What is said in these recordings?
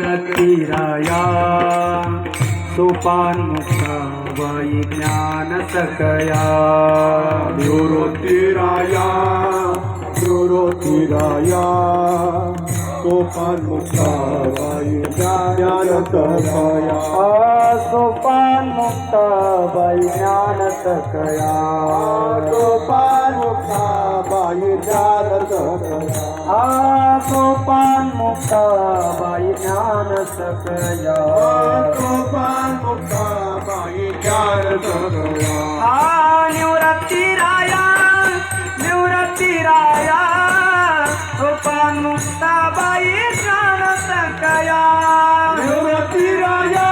रतिराया सोपान मुक्ताबाई ज्ञान सकया निवृत्तिराया सोपान मुक्ताबाई ज्ञान सकया सोपान मुक्ताबाई ज्ञान सकया सोपान मुक्ताबाई ज्ञान सकया सोपान मुक्ताबाई ज्ञान सकया सोपान मुक्ताबाई ज्ञान सकया निवृत्तिराया सोपान मुक्ताबाई ज्ञान सकया निवृत्तिराया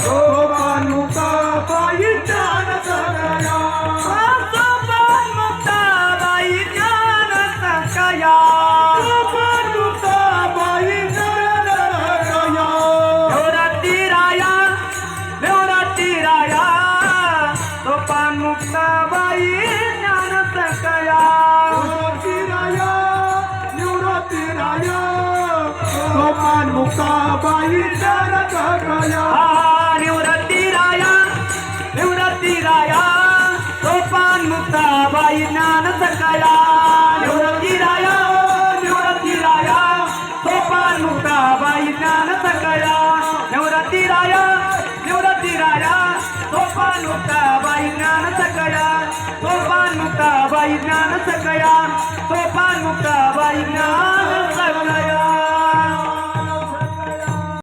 सोपान मुक्ताबाई ज्ञान सकया सोपान मुक्ताबाई ज्ञान सकया सोपान मुक्ताबाई ज्ञान सकया निवृत्तिराया सोपान मुक्ताबाई ज्ञान सकया निवृत्तिराया सोपान मुक्ताबाई ज्ञान सकया निवृत्तिराया सोपान मुक्ताबाई ज्ञान सकया निवृत्तिराया सोपान मुक्ताबाई ज्ञान सकया निवृत्तिराया सोपान मुक्ताबाई ज्ञान सकया सोपान मुक्ताबाई ज्ञान सकया सोपान मुक्ताबाई ज्ञान